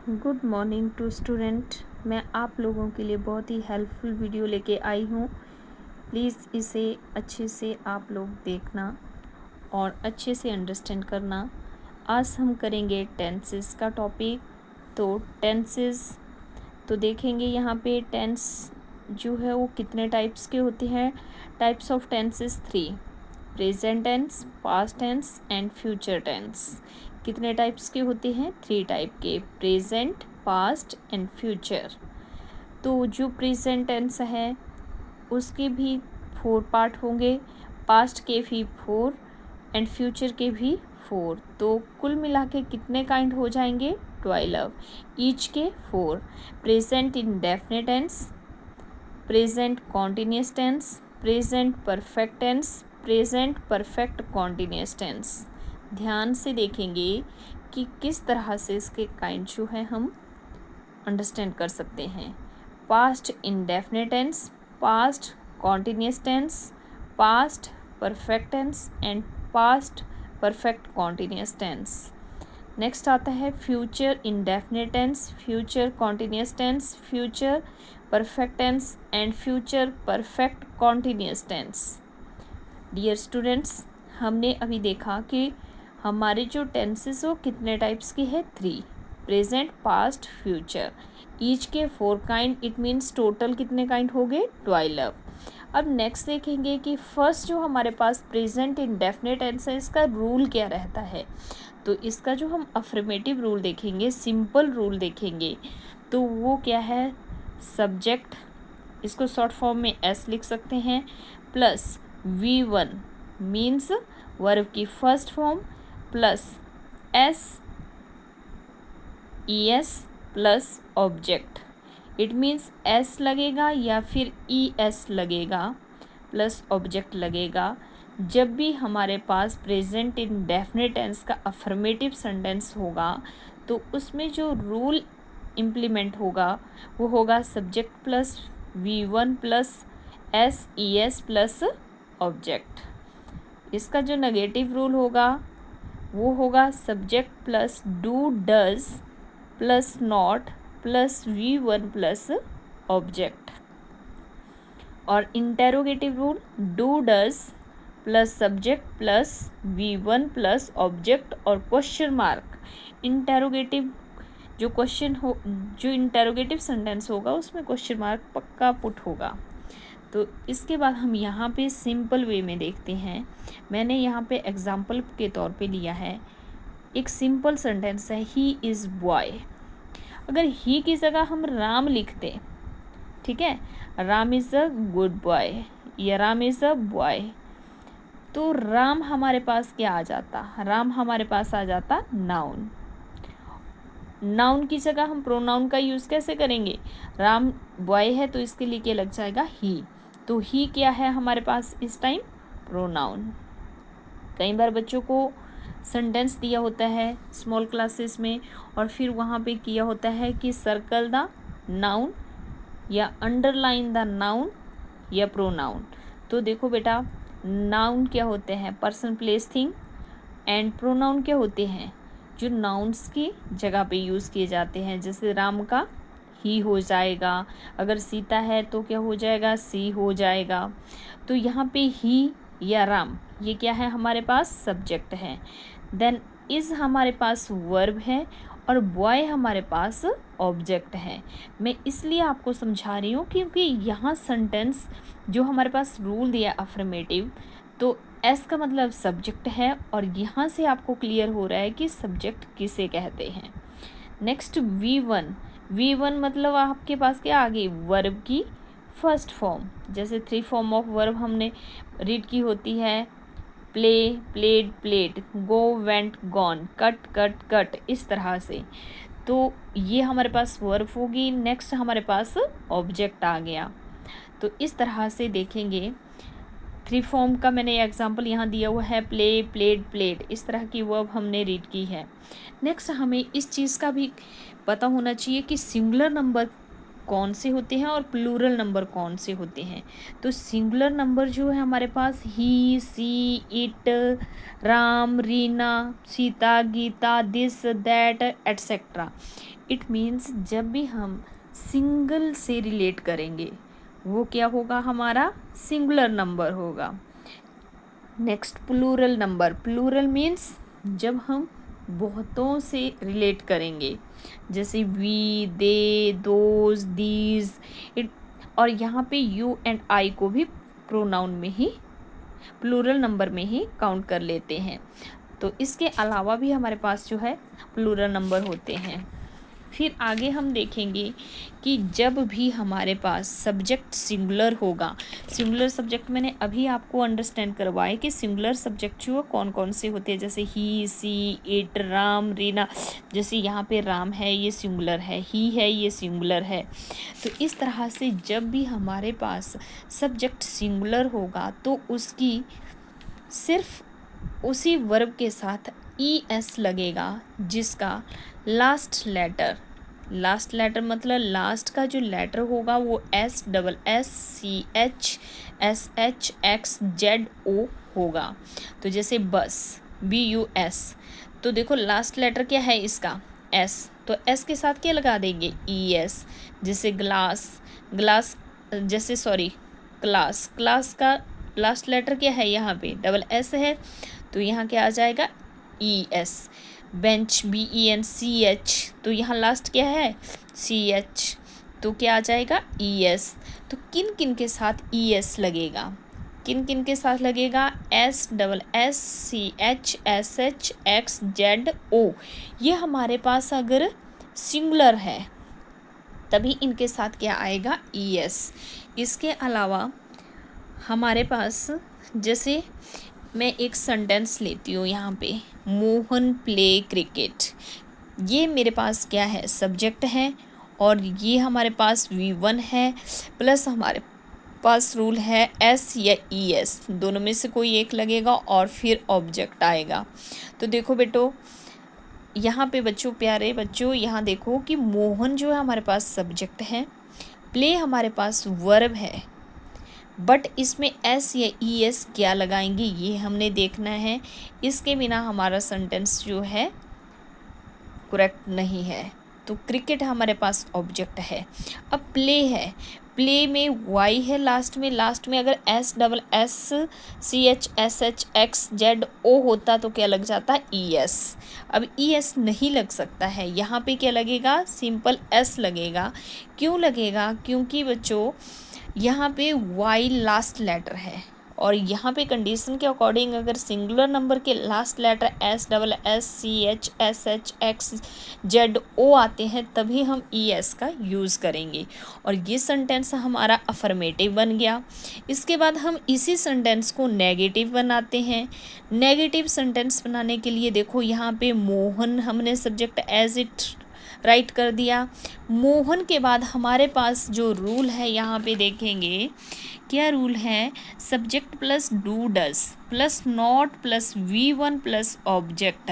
Good morning to student. मैं आप लोगों के लिए बहुत ही हेल्पफुल वीडियो लेके आई हूँ। प्लीज़ इसे अच्छे से आप लोग देखना और अच्छे से अंडरस्टैंड करना। आज हम करेंगे टेंसेस का टॉपिक। तो टेंसेस तो देखेंगे यहाँ पे टेंस जो है वो कितने टाइप्स के होते हैं। Types of tenses 3, present tense, past tense and future tense. कितने टाइप्स के होते हैं? 3 टाइप के, प्रेजेंट, पास्ट एंड फ्यूचर। तो जो प्रेजेंट टेंस है उसके भी 4 पार्ट होंगे, पास्ट के भी 4 एंड फ्यूचर के भी 4। तो कुल मिला के कितने काइंड हो जाएंगे? 12, ईच के 4। Present indefinite tense, present continuous tense, present perfect tense, present perfect continuous tense. ध्यान से देखेंगे कि किस तरह से इसके काइंड जो है हम अंडरस्टैंड कर सकते हैं। Past indefinite tense, past continuous tense, past perfect tense and past perfect continuous tense. Next आता है future indefinite tense, future continuous tense, future perfect tense and future perfect continuous tense. Dear students, हमने अभी देखा कि हमारे जो tenses हो कितने टाइप्स के हैं? 3, प्रेजेंट, पास्ट, फ्यूचर। ईच के 4 काइंड, इट मीन्स टोटल कितने काइंड हो गए? 12। अब नेक्स्ट देखेंगे कि फर्स्ट जो हमारे पास प्रेजेंट इंडेफिनिट टेंस है इसका रूल क्या रहता है। तो इसका जो हम अफर्मेटिव रूल देखेंगे, सिंपल रूल देखेंगे, तो वो क्या है? सब्जेक्ट, इसको शॉर्ट फॉर्म में एस लिख सकते हैं, प्लस V1 मीन्स वर्ब की first form, plus SES plus object. It means S लगेगा या फिर ES लगेगा प्लस ऑब्जेक्ट लगेगा जब भी हमारे पास प्रेजेंट इंडेफिनिट टेंस का अफर्मेटिव सेंटेंस होगा। तो उसमें जो रूल इम्प्लीमेंट होगा वो होगा subject plus V1 plus SES plus object. इसका जो नेगेटिव रूल होगा वो होगा subject plus do does plus not plus V1 plus object. और interrogative rule do does plus subject plus V1 plus object और क्वेश्चन मार्क। इंटेरोगेटिव जो question हो, जो इंटेरोगेटिव सेंटेंस होगा उसमें क्वेश्चन मार्क पक्का पुट होगा। तो इसके बाद हम यहाँ पे सिंपल वे में देखते हैं। मैंने यहाँ पे एग्जाम्पल के तौर पे लिया है, एक सिंपल सेंटेंस है, ही इज़ बॉय। अगर ही की जगह हम राम लिखते, ठीक है, Ram is a good boy या राम इज़ अ बॉय, तो राम हमारे पास क्या आ जाता? राम हमारे पास आ जाता नाउन। नाउन की जगह हम प्रोनाउन का यूज़ कैसे करेंगे? राम बॉय है तो इसके लिए क्या लग जाएगा? ही। तो ही क्या है हमारे पास इस टाइम? प्रोनाउन। कई बार बच्चों को सेंटेंस दिया होता है स्मॉल क्लासेस में और फिर वहाँ पे किया होता है कि सर्कल द नाउन या अंडरलाइन द नाउन या प्रोनाउन। तो देखो बेटा, नाउन क्या होते हैं? Person, place, thing. And pronoun क्या होते हैं? जो नाउन्स की जगह पे यूज़ किए जाते हैं। जैसे राम का ही हो जाएगा, अगर सीता है तो क्या हो जाएगा? सी हो जाएगा। तो यहाँ पे ही या राम ये क्या है हमारे पास? सब्जेक्ट है। देन इज़ हमारे पास वर्ब है और बॉय हमारे पास ऑब्जेक्ट है। मैं इसलिए आपको समझा रही हूँ क्योंकि यहाँ सेंटेंस जो हमारे पास रूल दिया अफर्मेटिव, तो एस का मतलब सब्जेक्ट है और यहाँ से आपको क्लियर हो रहा है कि सब्जेक्ट किसे कहते हैं। नेक्स्ट V1 मतलब आपके पास क्या आ गई? वर्ब की फर्स्ट फॉर्म। जैसे 3 फॉर्म ऑफ वर्ब हमने रीड की होती है, play, played, played, go, went, gone, cut, cut, cut, इस तरह से। तो ये हमारे पास वर्ब होगी। नेक्स्ट हमारे पास ऑब्जेक्ट आ गया। तो इस तरह से देखेंगे 3 फॉर्म का मैंने एग्जांपल यहाँ दिया हुआ है, प्ले, प्लेड, प्लेड, इस तरह की वर्ब हमने रीड की है। नेक्स्ट हमें इस चीज़ का भी पता होना चाहिए कि सिंगुलर नंबर कौन से होते हैं और प्लूरल नंबर कौन से होते हैं। तो सिंगुलर नंबर जो है हमारे पास he, she, it, Ram, Rina, Sita, Gita, this, that, etcetera. It means जब भी हम सिंगल से रिलेट करेंगे वो क्या होगा, हमारा सिंगुलर नंबर होगा। Next plural number. Plural means जब हम बहुतों से रिलेट करेंगे, जैसे we, they, those, these, it, और यहाँ पे यू एंड आई को भी प्रोनाउन में ही, प्लूरल नंबर में ही काउंट कर लेते हैं। तो इसके अलावा भी हमारे पास जो है प्लूरल नंबर होते हैं। फिर आगे हम देखेंगे कि जब भी हमारे पास सब्जेक्ट सिंगुलर होगा, सिंगुलर सब्जेक्ट मैंने अभी आपको अंडरस्टैंड करवाया कि सिंगुलर सब्जेक्ट जो कौन कौन से होते हैं, जैसे ही, सी, इट, राम, रीना। जैसे यहाँ पे राम है ये सिंगुलर है, ही है ये सिंगुलर है। तो इस तरह से जब भी हमारे पास सब्जेक्ट सिंगुलर होगा तो उसकी सिर्फ उसी वर्ब के साथ ES लगेगा, जिसका लास्ट लेटर मतलब लास्ट का जो लेटर होगा वो SSSCHSHXZO होगा। तो जैसे बस, BUS, तो देखो लास्ट लेटर क्या है इसका, S, तो S के साथ क्या लगा देंगे, ES। जैसे ग्लास जैसे सॉरी क्लास का लास्ट लेटर क्या है, यहाँ पे SS है, तो यहाँ क्या आ जाएगा, ES। बेंच, BENCH, तो यहाँ लास्ट क्या है, CH, तो क्या आ जाएगा, ES। तो किन किन के साथ ES लगेगा, किन किन के साथ लगेगा, SSSCHSHXZO। ये हमारे पास अगर सिंगुलर है तभी इनके साथ क्या आएगा, ES। इसके अलावा हमारे पास, जैसे मैं एक सेंटेंस लेती हूँ यहाँ पे, मोहन प्ले क्रिकेट। ये मेरे पास क्या है, सब्जेक्ट है, और ये हमारे पास V1 है, प्लस हमारे पास रूल है S या ES, दोनों में से कोई एक लगेगा और फिर ऑब्जेक्ट आएगा। तो देखो बेटो, यहाँ पे बच्चों, प्यारे बच्चों, यहाँ देखो कि मोहन जो है हमारे पास सब्जेक्ट है, प्ले हमारे पास वर्ब है, बट इसमें S या ES क्या लगाएंगे ये हमने देखना है। इसके बिना हमारा सेंटेंस जो है करेक्ट नहीं है। तो क्रिकेट हमारे पास ऑब्जेक्ट है। अब प्ले है, प्ले में Y है लास्ट में अगर SSSCHSHXZO होता तो क्या लग जाता, ES। अब ES नहीं लग सकता है, यहाँ पे क्या लगेगा, सिंपल S लगेगा। क्यों लगेगा, क्योंकि बच्चों यहाँ पे Y लास्ट लेटर है, और यहाँ पे कंडीशन के अकॉर्डिंग अगर सिंगुलर नंबर के लास्ट लेटर SSSCHSHXZO आते हैं तभी हम ES का यूज़ करेंगे, और ये सेंटेंस हमारा अफर्मेटिव बन गया। इसके बाद हम इसी सेंटेंस को नेगेटिव बनाते हैं। नेगेटिव सेंटेंस बनाने के लिए देखो, यहाँ पे मोहन हमने सब्जेक्ट एज इट राइट कर दिया। मोहन के बाद हमारे पास जो रूल है, यहाँ पे देखेंगे क्या रूल है, subject plus do does plus not plus V1 plus object.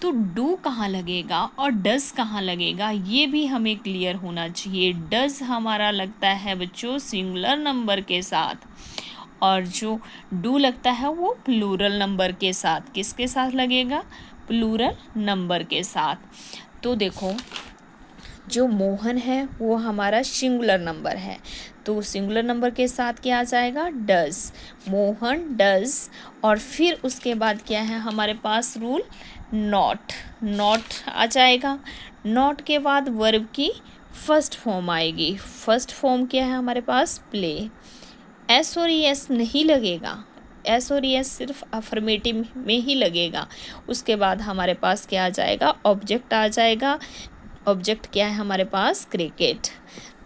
तो डू कहाँ लगेगा और डज कहाँ लगेगा ये भी हमें क्लियर होना चाहिए। डज हमारा लगता है बच्चों सिंगुलर नंबर के साथ, और जो डू लगता है वो प्लूरल नंबर के साथ। किसके साथ लगेगा, प्लूरल नंबर के साथ। तो देखो, जो मोहन है वो हमारा सिंगुलर नंबर है, तो सिंगुलर नंबर के साथ क्या आ जाएगा, डज, मोहन डज। और फिर उसके बाद क्या है हमारे पास रूल, नॉट आ जाएगा। नॉट के बाद वर्ब की फर्स्ट फॉर्म आएगी। फर्स्ट फॉर्म क्या है हमारे पास, प्ले। एस और एस नहीं लगेगा, एस और एस सिर्फ अफर्मेटिव में ही लगेगा। उसके बाद हमारे पास क्या आ जाएगा, ऑब्जेक्ट आ जाएगा। ऑब्जेक्ट क्या है हमारे पास, क्रिकेट।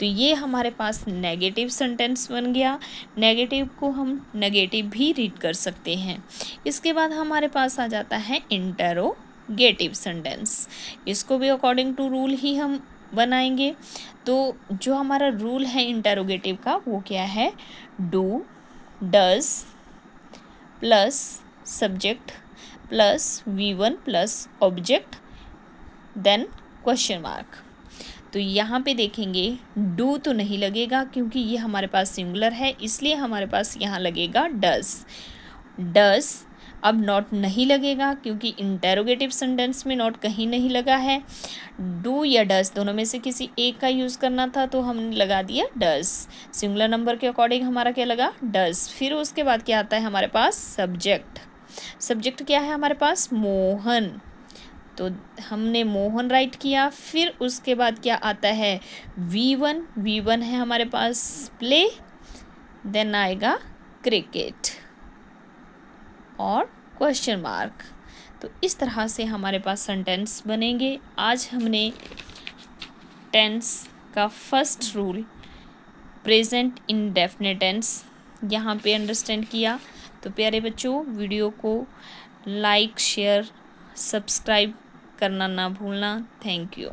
तो ये हमारे पास नेगेटिव सेंटेंस बन गया। नेगेटिव को हम नेगेटिव भी रीड कर सकते हैं। इसके बाद हमारे पास आ जाता है इंटरोगेटिव सेंटेंस। इसको भी अकॉर्डिंग टू रूल ही हम बनाएंगे। तो जो हमारा रूल है इंटरोगेटिव का वो क्या है, do does plus subject plus V1 plus object then question mark. तो यहाँ पे देखेंगे डू तो नहीं लगेगा क्योंकि ये हमारे पास सिंगुलर है, इसलिए हमारे पास यहाँ लगेगा डस। डस अब नॉट नहीं लगेगा क्योंकि इंटेरोगेटिव सेंटेंस में नॉट कहीं नहीं लगा है। डू या डस दोनों में से किसी एक का यूज़ करना था तो हमने लगा दिया डस। सिंगुलर नंबर के अकॉर्डिंग हमारा क्या लगा, डस। फिर उसके बाद क्या आता है हमारे पास, सब्जेक्ट। सब्जेक्ट क्या है हमारे पास, मोहन, तो हमने मोहन राइट किया। फिर उसके बाद क्या आता है, V1, V1 है हमारे पास प्ले, देन आएगा क्रिकेट और क्वेश्चन मार्क। तो इस तरह से हमारे पास सेंटेंस बनेंगे। आज हमने टेंस का first rule present indefinite tense यहाँ पे अंडरस्टैंड किया। तो प्यारे बच्चों, वीडियो को लाइक, शेयर, सब्सक्राइब करना ना भूलना। Thank you.